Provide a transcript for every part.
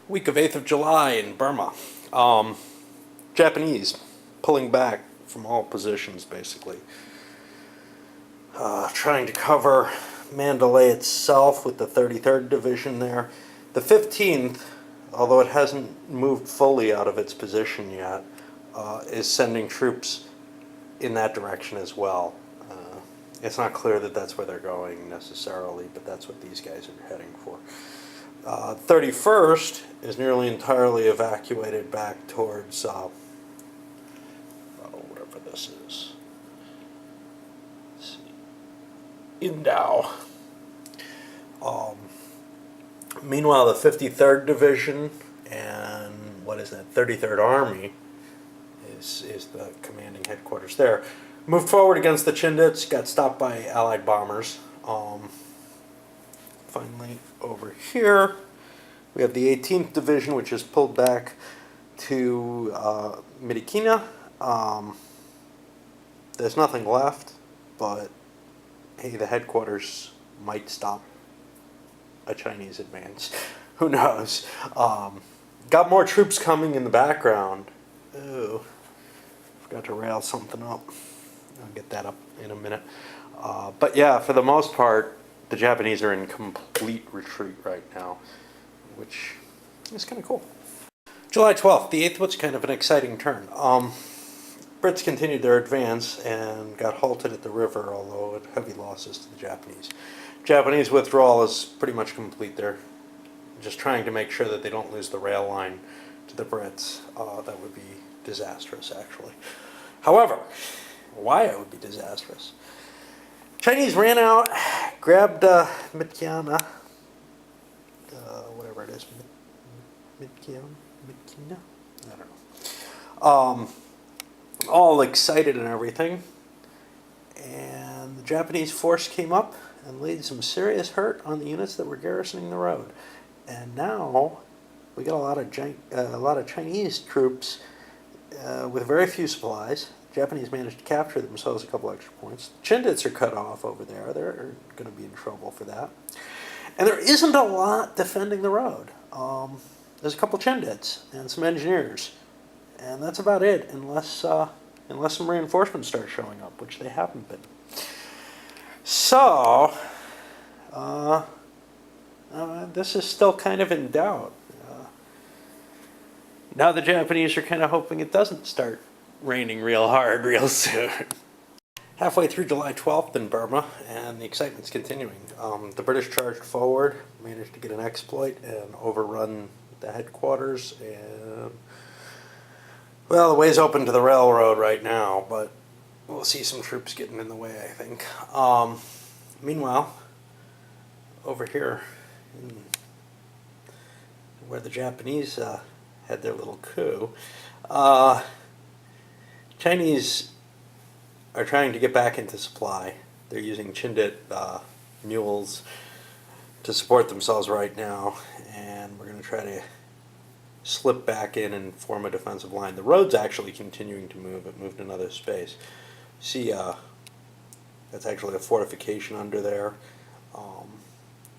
Week of 8th of July in Burma. Japanese pulling back from all positions, basically. Trying to cover Mandalay itself with the 33rd Division there. The 15th, although it hasn't moved fully out of its position yet, is sending troops in that direction as well. It's not clear that that's where they're going necessarily, but that's what these guys are heading for. 31st is nearly entirely evacuated back towards whatever this is. Let's see. Indao. Meanwhile, the 53rd Division and what is that, 33rd Army is the commanding headquarters there. Moved forward against the Chindits, got stopped by Allied bombers. Finally, over here, we have the 18th Division, which is pulled back to Midikina. There's nothing left, but hey, the headquarters might stop a Chinese advance. Who knows? Got more troops coming in the background. Ooh, forgot to rail something up. I'll get that up in a minute. But yeah, for the most part, the Japanese are in complete retreat right now, which is kind of cool. July 12th, the 8th was kind of an exciting turn. Brits continued their advance and got halted at the river, although at heavy losses to the Japanese. Japanese withdrawal is pretty much complete. They're just trying to make sure that they don't lose the rail line to the Brits. That would be disastrous, actually. However, why it would be disastrous. Chinese ran out, grabbed Midkiana, whatever it is, Midkina? I don't know. All excited and everything, and the Japanese force came up and laid some serious hurt on the units that were garrisoning the road. And now we got a lot of Chinese troops with very few supplies. Japanese managed to capture themselves a couple extra points. Chindits are cut off over there. They're going to be in trouble for that. And there isn't a lot defending the road. There's a couple Chindits and some engineers. And that's about it, unless some reinforcements start showing up, which they haven't been. So, this is still kind of in doubt. Now the Japanese are kind of hoping it doesn't start raining real hard real soon. Halfway through July 12th in Burma, and the excitement's continuing. The British charged forward, managed to get an exploit and overrun the headquarters, and well, the way's open to the railroad right now, but we'll see some troops getting in the way, I think. Meanwhile, over here, where the Japanese had their little coup, Chinese are trying to get back into supply. They're using Chindit mules to support themselves right now, and we're going to try to slip back in and form a defensive line. The road's actually continuing to move. It moved another space. See, that's actually a fortification under there.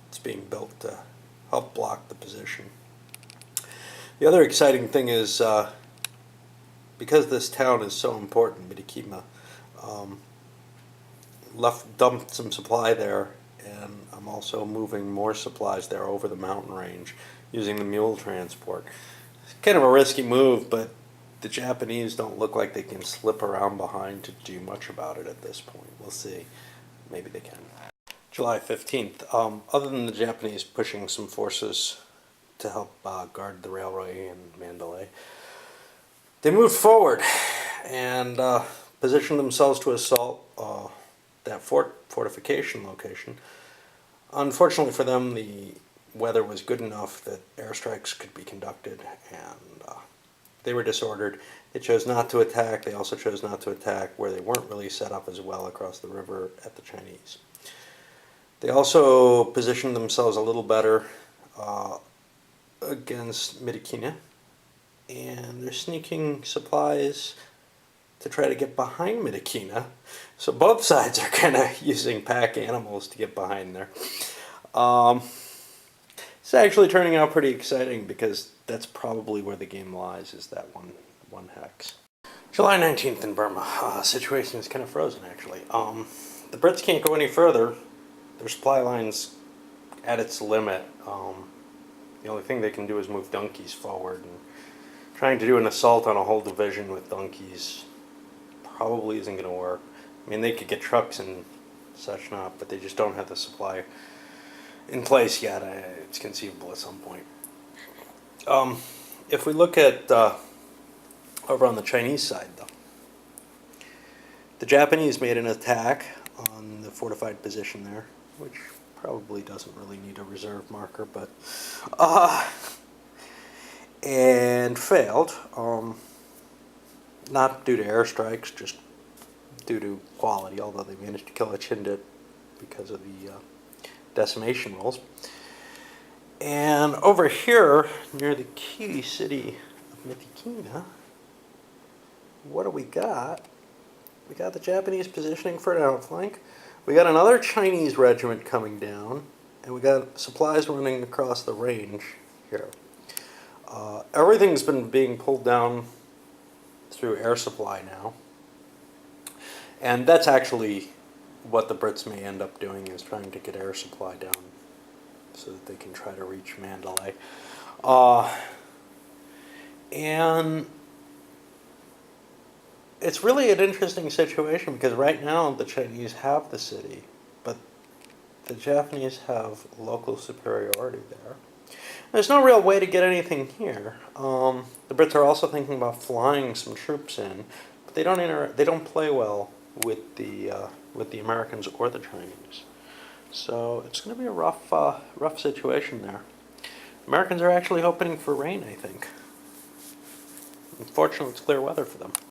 It's being built to help block the position. The other exciting thing is, because this town is so important, Midikina, dumped some supply there, and I'm also moving more supplies there over the mountain range using the mule transport. It's kind of a risky move, but the Japanese don't look like they can slip around behind to do much about it at this point. We'll see. Maybe they can. July 15th. Other than the Japanese pushing some forces to help guard the railway in Mandalay, they moved forward and positioned themselves to assault that fortification location. Unfortunately for them, the weather was good enough that airstrikes could be conducted, and they were disordered. They chose not to attack. They also chose not to attack where they weren't really set up as well across the river at the Chinese. They also positioned themselves a little better against Midikina, and they're sneaking supplies to try to get behind Midikina. So both sides are kind of using pack animals to get behind there. It's actually turning out pretty exciting because that's probably where the game lies, is that one hex. July 19th in Burma. Situation is kind of frozen, actually. The Brits can't go any further. Their supply line's at its limit. The only thing they can do is move donkeys forward. And trying to do an assault on a whole division with donkeys probably isn't going to work. I mean, they could get trucks and such not, but they just don't have the supply in place yet. It's conceivable at some point. If we look at over on the Chinese side, though, the Japanese made an attack on the fortified position there, which probably doesn't really need a reserve marker, but and failed. Not due to airstrikes, just due to quality, although they managed to kill a Chindit because of the decimation rules. And over here, near the key city of Mythikina, what do we got? We got the Japanese positioning for an outflank. We got another Chinese regiment coming down, and we got supplies running across the range here. Everything's been being pulled down through air supply now. And that's actually what the Brits may end up doing, is trying to get air supply down so that they can try to reach Mandalay. And it's really an interesting situation because right now the Chinese have the city, but the Japanese have local superiority there. There's no real way to get anything here. The Brits are also thinking about flying some troops in, but they don't play well with the Americans or the Chinese. So it's going to be a rough situation there. Americans are actually hoping for rain, I think. Unfortunately, it's clear weather for them.